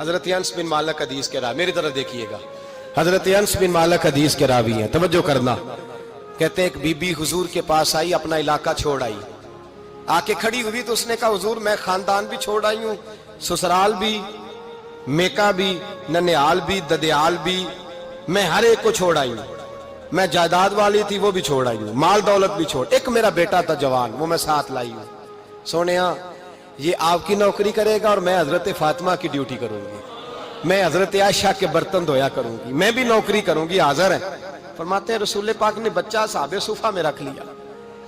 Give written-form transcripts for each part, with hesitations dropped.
حضرت انس بن مالک حدیث کے راوی، میری طرف دیکھیے گا، حضرت انس بن مالک حدیث کے راوی ہیں، توجہ کرنا۔ کہتے ہیں ایک بی بی حضور کے پاس آئی، اپنا علاقہ چھوڑ آئی، آ کے کھڑی ہوئی تو اس نے کہا حضور میں خاندان بھی چھوڑ آئی ہوں، سسرال بھی، میکا بھی، ننیال بھی، ددیال بھی، میں ہر ایک کو چھوڑ آئی ہوں، میں جائیداد والی تھی وہ بھی چھوڑ آئی ہوں، مال دولت بھی چھوڑ، ایک میرا بیٹا تھا جوان وہ میں ساتھ لائی ہوں۔ سونیا یہ آپ کی نوکری کرے گا اور میں حضرت فاطمہ کی ڈیوٹی کروں گی، میں حضرت عائشہ کے برتن دھویا کروں گی، میں بھی نوکری کروں گی، حاضر ہے۔ فرماتے ہیں رسول پاک نے بچہ اصحاب صفہ میں رکھ لیا،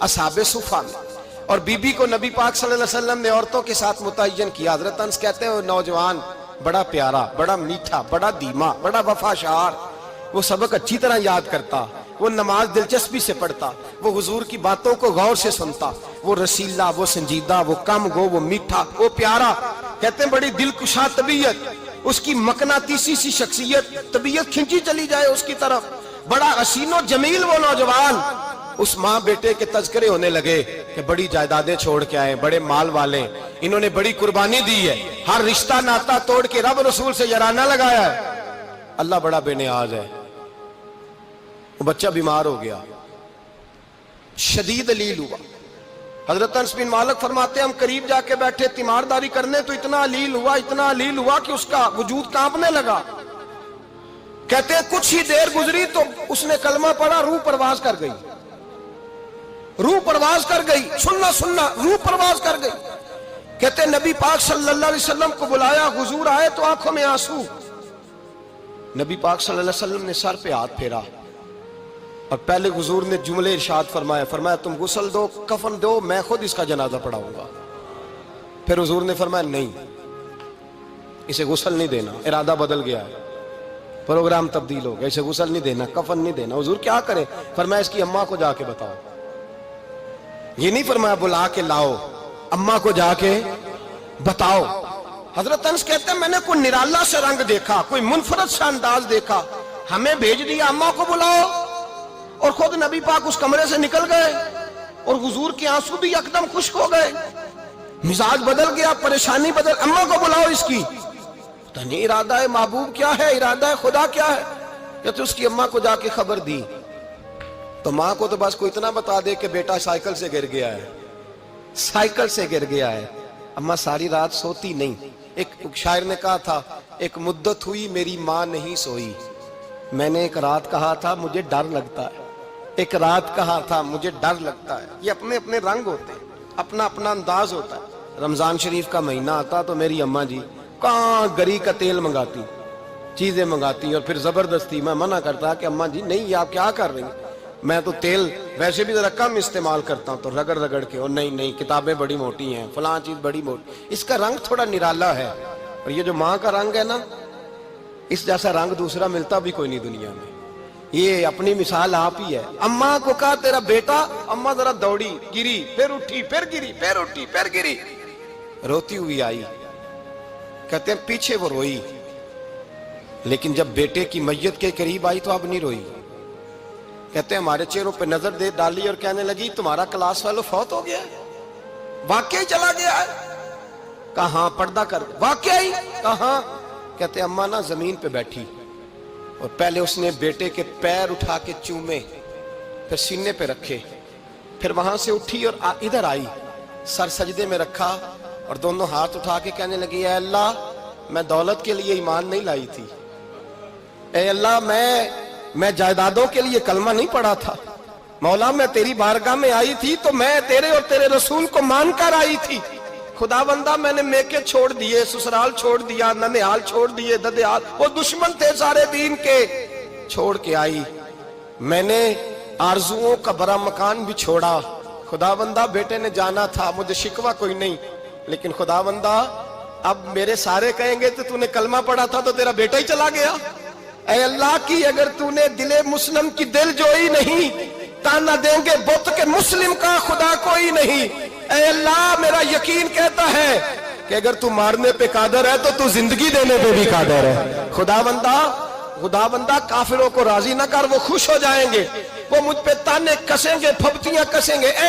اصحاب صفہ میں، اور بی بی کو نبی پاک صلی اللہ علیہ وسلم نے عورتوں کے ساتھ متعین کیا۔ حضرت انس کہتے ہیں وہ نوجوان بڑا پیارا، بڑا میٹھا، بڑا دھیما، بڑا وفاشار، وہ سبق اچھی طرح یاد کرتا، وہ نماز دلچسپی سے پڑھتا، وہ حضور کی باتوں کو غور سے سنتا، وہ رسیلا، وہ سنجیدہ، وہ کم گو، وہ میٹھا، وہ پیارا۔ کہتے ہیں بڑی دلکشا طبیعت، اس کی مقناطیسی سی شخصیت، طبیعت کھنچی چلی جائے اس کی طرف، بڑا حسین و جمیل وہ نوجوان۔ اس ماں بیٹے کے تذکرے ہونے لگے کہ بڑی جائیدادیں چھوڑ کے آئے، بڑے مال والے، انہوں نے بڑی قربانی دی ہے، ہر رشتہ ناتا توڑ کے رب رسول سے یارانہ لگایا ہے، اللہ بڑا بے نیاز ہے۔ وہ بچہ بیمار ہو گیا، شدید علیل ہوا۔ حضرت انس بن مالک فرماتے ہیں ہم قریب جا کے بیٹھے تیمارداری کرنے تو اتنا علیل ہوا کہ اس کا وجود کانپنے لگا۔ کہتے ہیں کچھ ہی دیر گزری تو اس نے کلمہ پڑھا، روح پرواز کر گئی، روح پرواز کر گئی، سننا روح پرواز کر گئی۔ کہتے ہیں نبی پاک صلی اللہ علیہ وسلم کو بلایا، حضور آئے تو آنکھوں میں آنسو۔ نبی پاک صلی اللہ علیہ وسلم نے سر پہ ہاتھ پھیرا اور پہلے حضور نے جملے ارشاد فرمایا تم غسل دو، کفن دو، میں خود اس کا جنازہ پڑھاؤں گا۔ پھر حضور نے فرمایا نہیں، اسے غسل نہیں دینا، ارادہ بدل گیا ہے، پروگرام تبدیل ہو گیا، اسے غسل نہیں دینا، کفن نہیں دینا۔ حضور کیا کرے؟ فرمایا اس کی اماں کو جا کے بتاؤ۔ یہ نہیں فرمایا بلا کے لاؤ، اماں کو جا کے بتاؤ۔ حضرت انس کہتے ہیں میں نے کوئی نرالا سے رنگ دیکھا، کوئی منفرد سا انداز دیکھا، ہمیں بھیج دیا اماں کو بلاؤ، اور خود نبی پاک اس کمرے سے نکل گئے اور حضور کے آنسو بھی یکدم خشک ہو گئے، مزاج بدل گیا، پریشانی بدل، اماں کو بلاؤ اس کی۔ پتہ نہیں ارادہ محبوب کیا ہے، ارادہ خدا کیا ہے۔ کہتے اس کی اماں کو جا کے خبر دی تو ماں کو تو بس کوئی اتنا بتا دے کہ بیٹا سائیکل سے گر گیا ہے، سائیکل سے گر گیا ہے۔ اماں ساری رات سوتی نہیں۔ ایک شاعر نے کہا تھا ایک مدت ہوئی میری ماں نہیں سوئی، میں نے ایک رات کہا تھا مجھے ڈر لگتا ہے، ایک رات کہا تھا مجھے ڈر لگتا ہے۔ یہ اپنے اپنے رنگ ہوتے ہیں، اپنا اپنا انداز ہوتا ہے۔ رمضان شریف کا مہینہ آتا تو میری اماں جی کہاں گری کا تیل منگاتی، چیزیں منگاتی، اور پھر زبردستی میں منع کرتا کہ اماں جی نہیں، یہ آپ کیا کر رہی ہیں، میں تو تیل ویسے بھی ذرا کم استعمال کرتا ہوں، تو رگڑ رگڑ کے، اور نہیں کتابیں بڑی موٹی ہیں، فلاں چیز بڑی موٹی، اس کا رنگ تھوڑا نرالا ہے۔ اور یہ جو ماں کا رنگ ہے نا، اس جیسا رنگ دوسرا ملتا بھی کوئی نہیں دنیا میں۔ یہ اپنی مثال آپ ہی ہے۔ اماں کو کہا تیرا بیٹا، اماں ذرا دوڑی، گری، پھر اٹھی، پھر گری، پھر اٹھی، پھر گری، روتی ہوئی آئی۔ کہتے ہیں پیچھے وہ روئی، لیکن جب بیٹے کی میت کے قریب آئی تو اب نہیں روئی۔ کہتے ہیں ہمارے چہروں پہ نظر دے ڈالی اور کہنے لگی تمہارا کلاس فیلو فوت ہو گیا ہے، واقعی چلا گیا ہے؟ کہاں پردہ کر، واقعی کہاں؟ کہتے ہیں اماں نا زمین پہ بیٹھی اور پہلے اس نے بیٹے کے پیر اٹھا کے چومے، پھر سینے پہ رکھے، پھر وہاں سے اٹھی اور ادھر آئی، سر سجدے میں رکھا اور دونوں ہاتھ اٹھا کے کہنے لگی اے اللہ میں دولت کے لیے ایمان نہیں لائی تھی، اے اللہ میں جائیدادوں کے لیے کلمہ نہیں پڑھا تھا، مولا میں تیری بارگاہ میں آئی تھی تو میں تیرے اور تیرے رسول کو مان کر آئی تھی، خدا بندہ میں نے میکے چھوڑ دیے، سسرال چھوڑ دیا، ننیال چھوڑ دیے، ددیال، وہ دشمن تھے سارے دین کے، چھوڑ کے آئی، میں نے آرزوؤں کا بڑا مکان بھی چھوڑا، خدا بندہ بیٹے نے جانا تھا، مجھے شکوہ کوئی نہیں، لیکن خدا بندہ اب میرے سارے کہیں گے تو نے کلمہ پڑھا تھا تو تیرا بیٹا ہی چلا گیا، اے اللہ کی اگر تو نے دل مسلم کی دل جوئی نہیں، تانا دیں گے بت کے مسلم کا خدا کوئی نہیں، اے اللہ میرا یقین کہتا ہے کہ اگر تو مارنے پہ قادر ہے تو زندگی دینے پہ بھی قادر ہے، خدا بندہ کافروں کو راضی نہ کر، وہ خوش ہو جائیں گے، وہ مجھ پہ تانے کسیں گے، پھپتیاں کسیں گے، اے